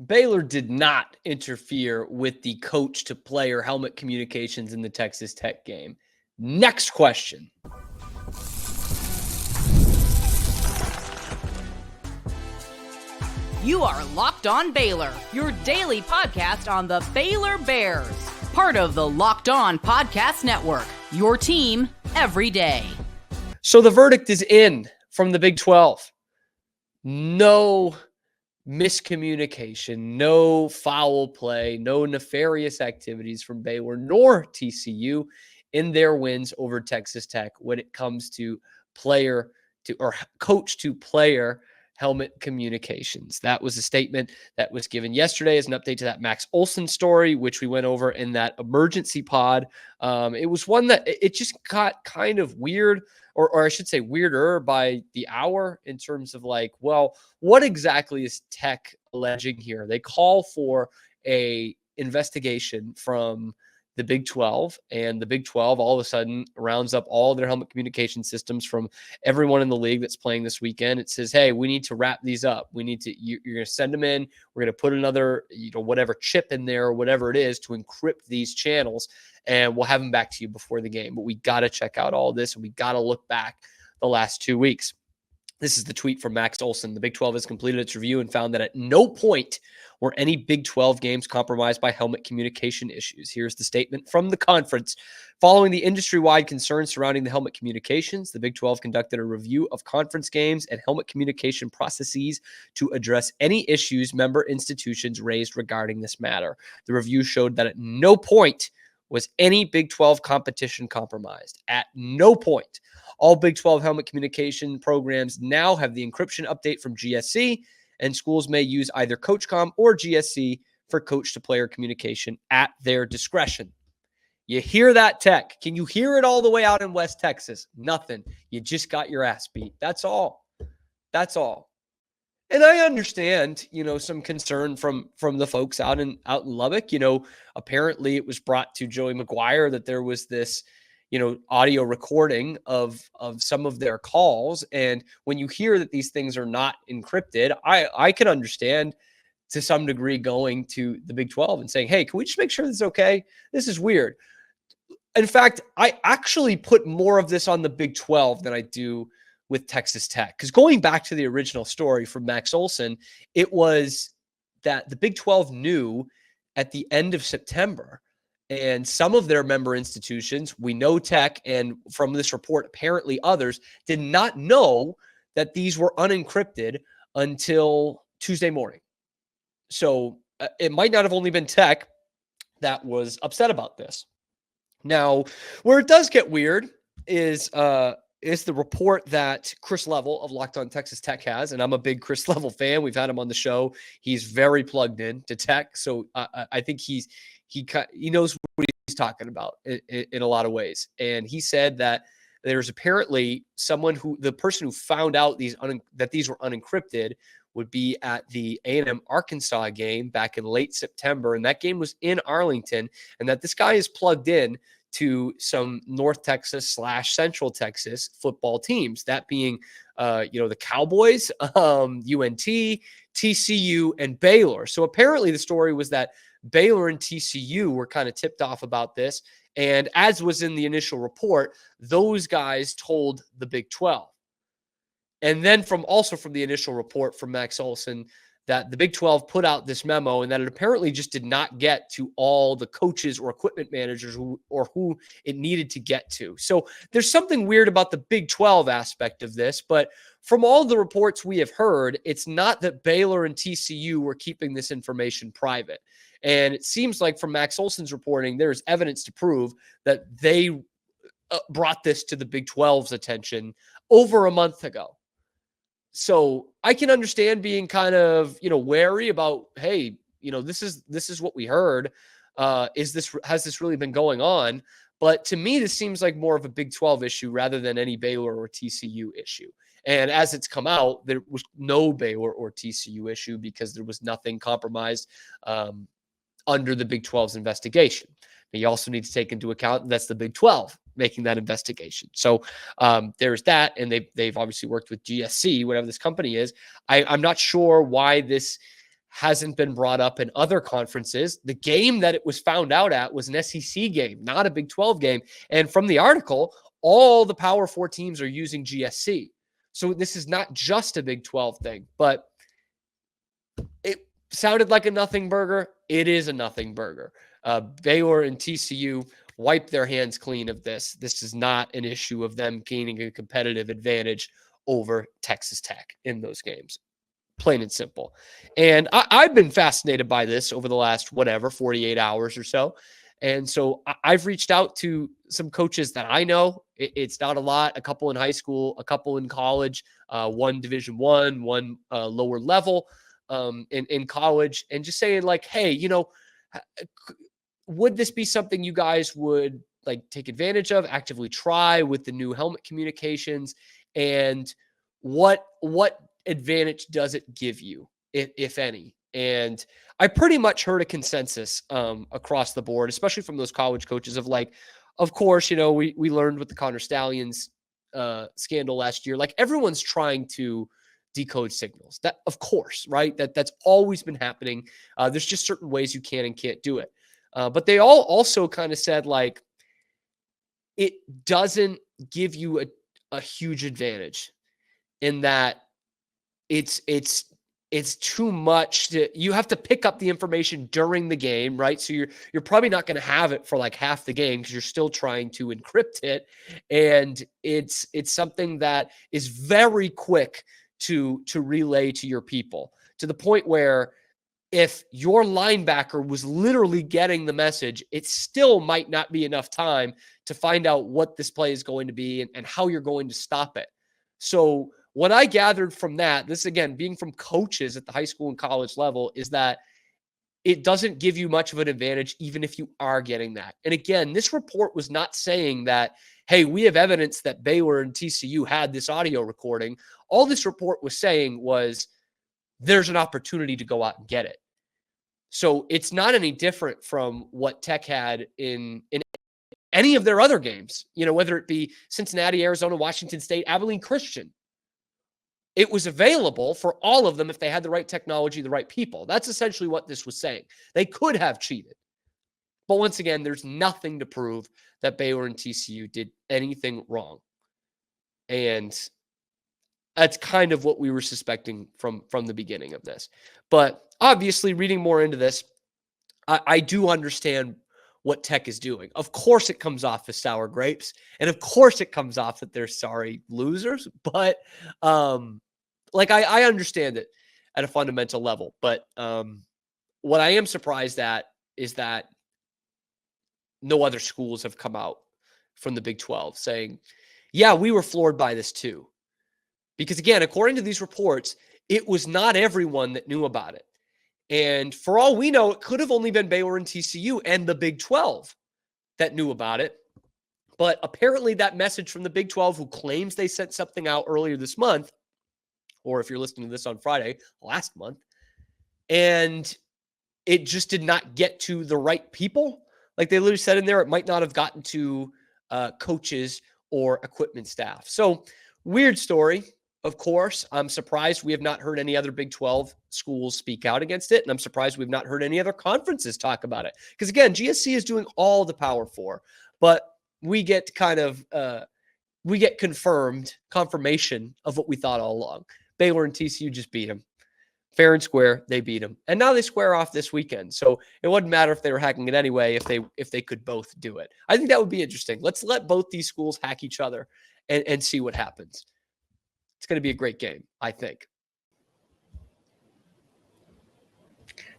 Baylor did not interfere with the coach-to-player helmet communications in the Texas Tech game. Next question. You are Locked On Baylor, your daily podcast on the Baylor Bears. Part of the Locked On Podcast Network, your team every day. So the verdict is in from the Big 12. No miscommunication, no foul play, no nefarious activities from Baylor nor TCU in their wins over Texas Tech when it comes to coach to player helmet communications. That was a statement that was given yesterday as an update to that Max Olson story, which we went over in that emergency pod. It was one that it just got kind of weird, or I should say weirder by the hour in terms of like, well, what exactly is Tech alleging here? They call for a investigation from the Big 12, and the Big 12 all of a sudden rounds up all their helmet communication systems from everyone in the league that's playing this weekend. It says, hey, we need to wrap these up. You're going to send them in. We're going to put another, whatever chip in there or whatever it is to encrypt these channels, and we'll have them back to you before the game. But we got to check out all this, and we got to look back the last 2 weeks. This is the tweet from Max Olson. The Big 12 has completed its review and found that at no point were any Big 12 games compromised by helmet communication issues. Here's the statement from the conference. Following the industry-wide concerns surrounding the helmet communications, the Big 12 conducted a review of conference games and helmet communication processes to address any issues member institutions raised regarding this matter. The review showed that at no point was any Big 12 competition compromised. At no point. All Big 12 helmet communication programs now have the encryption update from GSC, and schools may use either CoachComm or GSC for coach-to-player communication at their discretion. You hear that, Tech? Can you hear it all the way out in West Texas? Nothing. You just got your ass beat. That's all. That's all. And I understand, some concern from the folks out in Lubbock. Apparently it was brought to Joey McGuire that there was this audio recording of some of their calls. And when you hear that these things are not encrypted, I can understand to some degree going to the Big 12 and saying, hey, can we just make sure this is okay? This is weird. In fact, I actually put more of this on the Big 12 than I do with Texas Tech. Because going back to the original story from Max Olson, it was that the Big 12 knew at the end of September, and some of their member institutions, we know Tech, and from this report, apparently others, did not know that these were unencrypted until Tuesday morning. So it might not have only been Tech that was upset about this. Now, where it does get weird is the report that Chris Level of Locked On Texas Tech has, and I'm a big Chris Level fan. We've had him on the show. He's very plugged in to Tech, so I think he knows what he's talking about in a lot of ways. And he said that there's apparently the person who found out that these were unencrypted would be at the A&M Arkansas game back in late September. And that game was in Arlington, and that this guy is plugged in to some North Texas / Central Texas football teams, that being, the Cowboys, UNT, TCU, and Baylor. So apparently the story was that Baylor and TCU were kind of tipped off about this. And as was in the initial report, those guys told the Big 12. And then from the initial report from Max Olson, that the Big 12 put out this memo and that it apparently just did not get to all the coaches or equipment managers who it needed to get to. So there's something weird about the Big 12 aspect of this, but from all the reports we have heard, it's not that Baylor and TCU were keeping this information private. And it seems like from Max Olson's reporting, there's evidence to prove that they brought this to the Big 12's attention over a month ago. So I can understand being kind of, wary about, hey, this is what we heard. Has this really been going on? But to me, this seems like more of a Big 12 issue rather than any Baylor or TCU issue. And as it's come out, there was no Baylor or TCU issue because there was nothing compromised under the Big 12's investigation. But you also need to take into account that's the Big 12 making that investigation. So there's that, and they've obviously worked with GSC, whatever this company is. I'm not sure why this hasn't been brought up in other conferences. The game that it was found out at was an SEC game, not a Big 12 game. And from the article, all the Power 4 teams are using GSC. So this is not just a Big 12 thing, but it sounded like a nothing burger. It is a nothing burger. Baylor and TCU wipe their hands clean of this. This is not an issue of them gaining a competitive advantage over Texas Tech in those games. Plain and simple. And I've been fascinated by this over the last, 48 hours or so. And so I've reached out to some coaches that I know. It's not a lot, a couple in high school, a couple in college, one Division I, one lower level in college, and just saying like, hey, would this be something you guys would like take advantage of, actively try with the new helmet communications? And what advantage does it give you, if any? And I pretty much heard a consensus across the board, especially from those college coaches of like, of course, we learned with the Connor Stallions scandal last year, like everyone's trying to decode signals. That, of course, right? That's always been happening. There's just certain ways you can and can't do it. But they all also kind of said like, it doesn't give you a huge advantage in that it's too much you have to pick up the information during the game, right? So you're probably not going to have it for like half the game because you're still trying to encrypt it. And it's something that is very quick to relay to your people, to the point where if your linebacker was literally getting the message, it still might not be enough time to find out what this play is going to be and how you're going to stop it. So what I gathered from that, this again, being from coaches at the high school and college level, is that it doesn't give you much of an advantage, even if you are getting that. And again, this report was not saying that, hey, we have evidence that Baylor and TCU had this audio recording. All this report was saying was there's an opportunity to go out and get it. So it's not any different from what Tech had in any of their other games, whether it be Cincinnati, Arizona, Washington State, Abilene Christian. It was available for all of them if they had the right technology, the right people. That's essentially what this was saying. They could have cheated. But once again, there's nothing to prove that Baylor and TCU did anything wrong. And that's kind of what we were suspecting from the beginning of this. But obviously, reading more into this, I do understand what Tech is doing. Of course, it comes off as sour grapes. And of course, it comes off that they're sorry losers. But I understand it at a fundamental level. But what I am surprised at is that no other schools have come out from the Big 12 saying, yeah, we were floored by this too. Because again, according to these reports, it was not everyone that knew about it. And for all we know, it could have only been Baylor and TCU and the Big 12 that knew about it. But apparently that message from the Big 12, who claims they sent something out earlier this month, or if you're listening to this on Friday, last month, and it just did not get to the right people. Like they literally said in there, it might not have gotten to coaches or equipment staff. So weird story. Of course, I'm surprised we have not heard any other Big 12 schools speak out against it. And I'm surprised we've not heard any other conferences talk about it. Because again, GSC is doing all the Power 4, but we get confirmation of what we thought all along. Baylor and TCU just beat them. Fair and square, they beat them. And now they square off this weekend. So it wouldn't matter if they were hacking it anyway, if they could both do it. I think that would be interesting. Let's let both these schools hack each other and see what happens. It's going to be a great game, I think.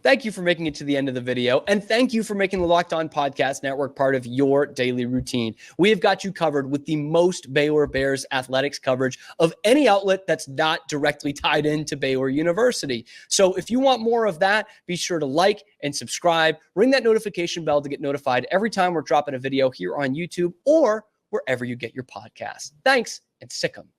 Thank you for making it to the end of the video. And thank you for making the Locked On Podcast Network part of your daily routine. We have got you covered with the most Baylor Bears athletics coverage of any outlet that's not directly tied into Baylor University. So if you want more of that, be sure to like and subscribe. Ring that notification bell to get notified every time we're dropping a video here on YouTube or wherever you get your podcasts. Thanks, and sick 'em.